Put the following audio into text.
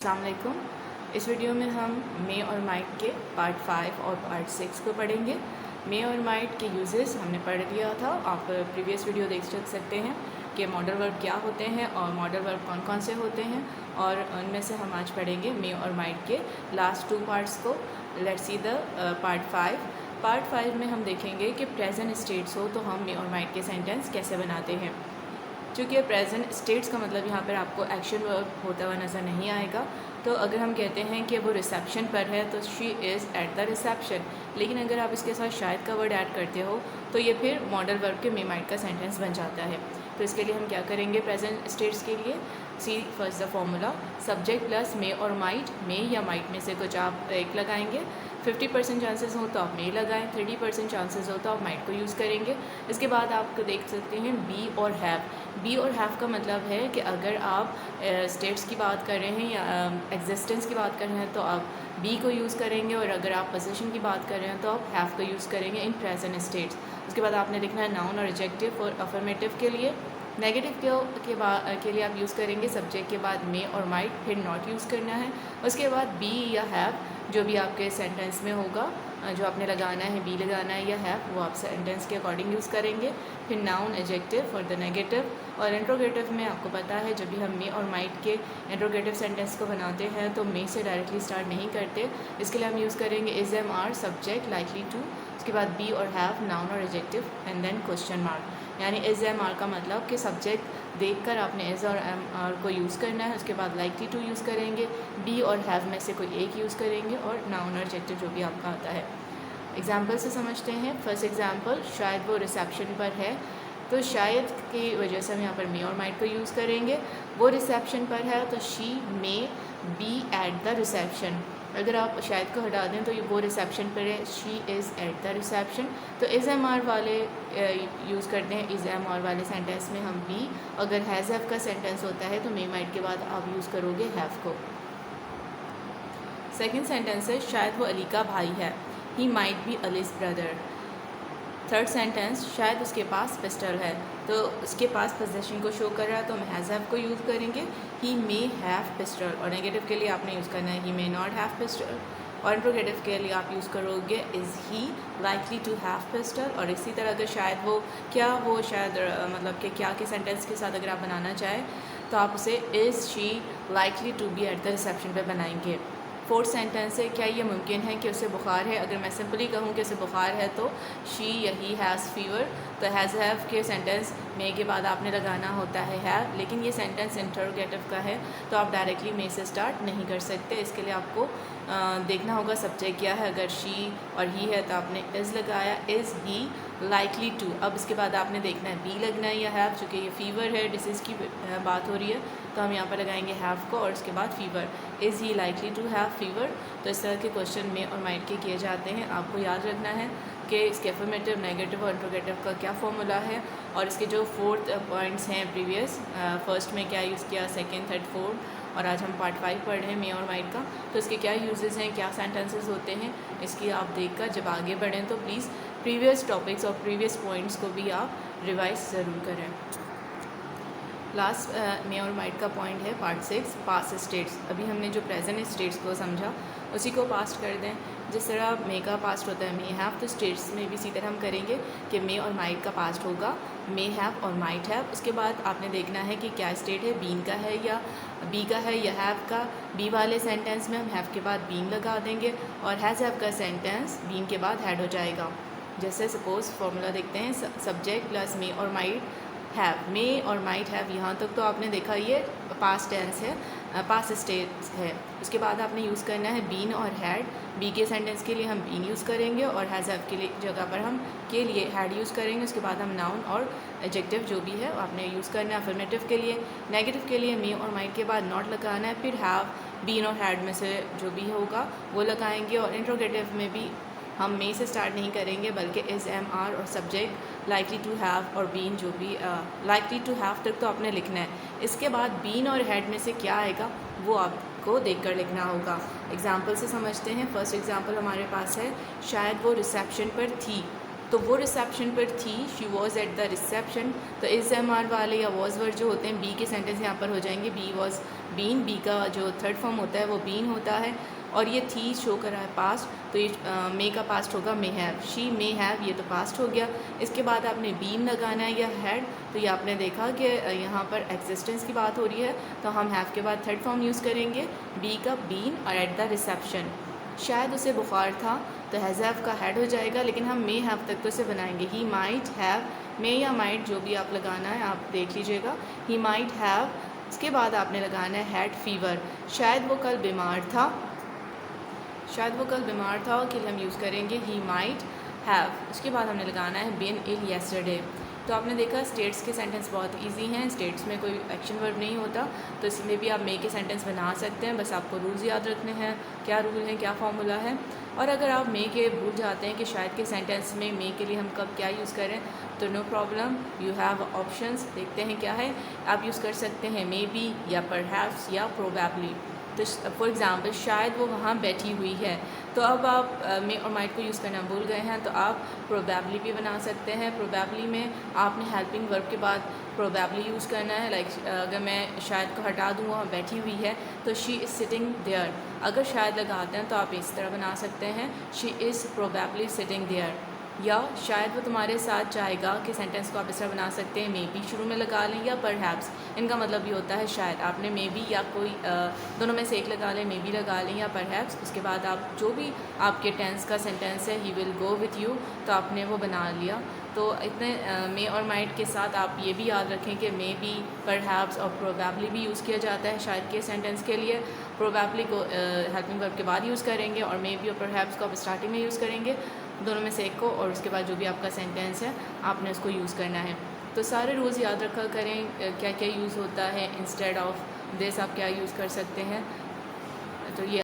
अस्सलामुअलैकुम। इस वीडियो में हम मे और माइट के पार्ट 5 और पार्ट 6 को पढ़ेंगे। मे और माइट के यूजेस हमने पढ़ लिया था, आप प्रीवियस वीडियो देख सकते हैं कि मॉडल वर्ब क्या होते हैं और मॉडल वर्ब कौन कौन से होते हैं, और उनमें से हम आज पढ़ेंगे मे और माइट के लास्ट 2 पार्ट्स को। Let's see the part 5। Part 5 में हम देखेंगे कि प्रेजेंट स्टेट्स हो तो हम मे और माइट के सेंटेंस कैसे बनाते हैं। चूँकि प्रेजेंट स्टेट्स का मतलब यहाँ पर आपको एक्शन वर्ब होता हुआ नज़र नहीं आएगा, तो अगर हम कहते हैं कि वो रिसेप्शन पर है तो she is eight the reception, लेकिन अगर आप इसके साथ शायद का वर्ड ऐड करते हो तो ये फिर मॉडल वर्ब के मे माइट का सेंटेंस बन जाता है। तो इसके लिए हम क्या करेंगे प्रेजेंट स्टेट्स के लिए, see first the formula, subject plus may और माइट, मे या माइट में से कुछ आप एक लगाएंगे। 50% चांसेस हो तो आप मे लगाएं, 30% चांसेस हो तो आप माइट को यूज़ करेंगे। इसके बाद आप देख सकते हैं बी और हैव। बी और हैव का मतलब है कि अगर आप स्टेट्स की बात कर रहे हैं या एग्जिस्टेंस की बात कर रहे हैं तो आप बी को यूज़ करेंगे, और अगर आप पोजीशन की बात कर रहे हैं तो आप हैव को यूज़ करेंगे इन प्रेजेंट स्टेट्स। उसके बाद आपने लिखना है नाउन और एडजेक्टिव और अफर्मेटिव के लिए। नेगेटिव के लिए आप यूज़ करेंगे सब्जेक्ट के बाद मे और माइट, फिर नॉट यूज़ करना है। उसके बाद बी या हैव जो भी आपके सेंटेंस में होगा, जो आपने लगाना है, बी लगाना है या हैव, वो आप सेंटेंस के अकॉर्डिंग यूज़ करेंगे। फिर noun adjective for the negative. और इंट्रोगेटिव में आपको पता है जब भी हम मे और माइट के इंट्रोगेटिव सेंटेंस को बनाते हैं तो मे से डायरेक्टली स्टार्ट नहीं करते। इसके लिए हम यूज़ करेंगे is am are subject likely to, उसके बाद बी और हैव, नाउन और adjective and then question mark. यानी इज़ एम आर का मतलब कि सब्जेक्ट देखकर आपने इज़ और एम आर को यूज़ करना है। उसके बाद लाइकली टू यूज़ करेंगे, बी और हैव में से कोई एक यूज़ करेंगे, और नाउन और एडजेक्टिव जो भी आपका आता है। एग्जाम्पल से समझते हैं। फर्स्ट एग्जाम्पल, शायद वो रिसेप्शन पर है, तो शायद की वजह से हम यहाँ पर मे और माइट को यूज़ करेंगे। वो रिसेप्शन पर है तो she may be at the reception. अगर आप शायद को हटा दें तो ये वो रिसेप्शन पर है, she is eight the reception. तो इज़ एम आर वाले यूज़ करते हैं। इज़ एम आर वाले सेंटेंस में हम बी, अगर हैज़ हैव का सेंटेंस होता है तो मे माइट के बाद आप यूज़ करोगे हैव को। सेकेंड सेंटेंस है, शायद वो अली का भाई है, he might be allies brother. Third sentence, शायद उसके पास पिस्टल है, तो उसके पास पोजेशन को शो कर रहा है तो हम हैज़ हैव को यूज़ करेंगे, ही मे हैव पिस्टल। और नेगेटिव के लिए आपने यूज़ करना है he may not have pistol. और इंट्रोगेटिव के लिए आप यूज़ करोगे is he likely to have pistol. और इसी तरह अगर शायद वो क्या, वो शायद मतलब कि क्या के सेंटेंस के साथ अगर आप बनाना चाहें तो आप उसे is she likely to be at the reception पे बनाएंगे। फोर्थ सेंटेंस है, क्या ये मुमकिन है कि उसे बुखार है। अगर मैं सिंपली कहूँ कि उसे बुखार है तो शी या ही हैज़ फीवर। तो हैज़ हैव के सेंटेंस मे के बाद आपने लगाना होता है हैव, लेकिन ये सेंटेंस इंटरोगेटिव का है तो आप डायरेक्टली मे से स्टार्ट नहीं कर सकते। इसके लिए आपको देखना होगा सब्जेक्ट क्या है। अगर शी और ही है तो आपने इज़ लगाया, इज़ ही लाइकली टू। अब इसके बाद आपने देखना है बी लगना है या हैव, चूँकि ये फ़ीवर है, डिसीज़ की बात हो रही है तो हम यहाँ पर लगाएंगे हैव को, और उसके बाद fever, is he likely to have fever. तो इस तरह के क्वेश्चन में और माइट के किए जाते हैं। आपको याद रखना है कि इसके अफर्मेटिव, नेगेटिव और इंट्रोगेटिव का क्या फॉर्मूला है, और इसके जो 4 पॉइंट्स हैं प्रीवियस, फर्स्ट में क्या यूज़ किया, सेकेंड, थर्ड, फोर्थ, और आज हम पार्ट 5 पढ़ रहे हैं मे और माइट का। तो इसके क्या यूजेस हैं, क्या सेंटेंसेस होते हैं, इसकी आप देखकर जब आगे बढ़ें तो प्लीज़ प्रीवियस टॉपिक्स और प्रीवियस पॉइंट्स को भी आप रिवाइज ज़रूर करें। लास्ट मे और माइट का पॉइंट है पार्ट 6, पास्ट स्टेट्स। अभी हमने जो प्रेजेंट स्टेट्स को समझा उसी को पास्ट कर दें। जिस तरह मे का पास्ट होता है मे हैव, तो स्टेट्स में भी इसी तरह हम करेंगे कि मे और माइट का पास्ट होगा मे हैव और माइट हैव। उसके बाद आपने देखना है कि क्या स्टेट है, बीन का है या बी का है या हैव का। बी वाले सेंटेंस में हम हैव के बाद बीन लगा देंगे, और हैज़ हैव का सेंटेंस बीन के बाद हैड हो जाएगा। जैसे सपोज़ फॉर्मूला देखते हैं, सब्जेक्ट प्लस मे और माइट हैव, मे और माइट हैव, यहाँ तक तो आपने देखा ये पास्ट टेंस है, पास्ट स्टेट है। उसके बाद आपने यूज़ करना है बीन और हैड। बी के सेंटेंस के लिए हम बीन यूज़ करेंगे, और हैज़ हैव के लिए जगह पर हम के लिए हैड यूज़ करेंगे। उसके बाद हम नाउन और एडजेक्टिव जो भी है आपने यूज़ करना है। अफर्मेटिव के लिए, नेगेटिव के लिए मे और माइट के बाद नॉट लगाना है, फिर हैव, बीन और हैड में से जो भी होगा वो लगाएंगे। और इंट्रोगेटिव में भी हम मे से स्टार्ट नहीं करेंगे बल्कि इज़ एम आर और सब्जेक्ट लाइकली टू हैव और बीन जो भी लाइकली टू हैव तक तो आपने लिखना है। इसके बाद बीन और हैड में से क्या आएगा वो आपको देखकर लिखना होगा। एग्जाम्पल से समझते हैं। फर्स्ट एग्जाम्पल हमारे पास है, शायद वो रिसेप्शन पर थी, तो वो रिसेप्शन पर थी, she was eight the reception. तो इस एम आर वाले या वॉज वर्ड जो होते हैं बी के सेंटेंस यहाँ पर हो जाएंगे, बी वॉज बीन, बी का जो थर्ड फॉर्म होता है वो बीन होता है, और ये थी शो कर रहा है पास्ट, तो ये मे का पास्ट होगा may have, she may have, ये तो पास्ट हो गया। इसके बाद आपने बीन लगाना है या हैड, तो ये आपने देखा कि यहाँ पर एग्जिस्टेंस की बात हो रही है, तो हम हैव के बाद थर्ड फॉर्म यूज़ करेंगे, बी का बीन और एट द रिसेप्शन। शायद उसे बुखार था तो हैज़ हैव का हैड हो जाएगा, लेकिन हम मे हैव तक तो इसे बनाएंगे। ही माइट हैव, मे या माइट जो भी आप लगाना है आप देख लीजिएगा, ही माइट हैव। इसके बाद आपने लगाना है हैड फीवर, शायद वो कल बीमार था, शायद वो कल बीमार था के लिए हम यूज़ करेंगे ही माइट हैव। उसके बाद हमने लगाना है बीन इल येस्टरडे। तो आपने देखा स्टेट्स के सेंटेंस बहुत इजी हैं, स्टेट्स में कोई एक्शन वर्ब नहीं होता, तो इसलिए भी आप मे के सेंटेंस बना सकते हैं, बस आपको रूल्स याद रखने हैं, क्या रूल है क्या फार्मूला है। और अगर आप मे के भूल जाते हैं कि शायद के सेंटेंस में मे के लिए हम कब क्या यूज़ करें, तो no problem, you have options. देखते हैं क्या है, आप यूज़ कर सकते हैं मे बी या परहैप्स या प्रोबेबली। तो फॉर एग्ज़ाम्पल शायद वो वहाँ बैठी हुई है, तो अब आप मे और माइट को यूज़ करना भूल गए हैं, तो आप प्रोबेबली भी बना सकते हैं। प्रोबेबली में आपने हेल्पिंग वर्ब के बाद प्रोबेबली यूज़ करना है। लाइक अगर मैं शायद को हटा दूँ, वहाँ बैठी हुई है, तो शी इज़ सिटिंग देयर। अगर शायद लगाते हैं तो आप इस तरह बना सकते हैं, she is probably sitting there. या शायद वो तुम्हारे साथ जाएगा के सेंटेंस को आप इस तरह बना सकते हैं, मे बी शुरू में लगा लें या परहैप्स, इनका मतलब भी होता है शायद। आपने मे बी या कोई दोनों में से एक लगा लें, मे बी लगा लें या परहैप्स। उसके बाद आप जो भी आपके टेंस का सेंटेंस है, he will go with you, तो आपने वो बना लिया। तो इतने मे और माइट के साथ आप ये भी याद रखें कि मे बी, परहैप्स और प्रोबेबली भी यूज़ किया जाता है शायद के सेंटेंस के लिए। प्रोबेबली को हेल्पिंग वर्ब के बाद यूज़ करेंगे और मे बी और परहैप्स को आप स्टार्टिंग में यूज़ करेंगे, दोनों में से एक को, और उसके बाद जो भी आपका सेंटेंस है आपने उसको यूज़ करना है। तो सारे रूल्स याद रखा करें, क्या क्या यूज़ होता है, इंस्टेड ऑफ दिस आप क्या यूज़ कर सकते हैं। तो ये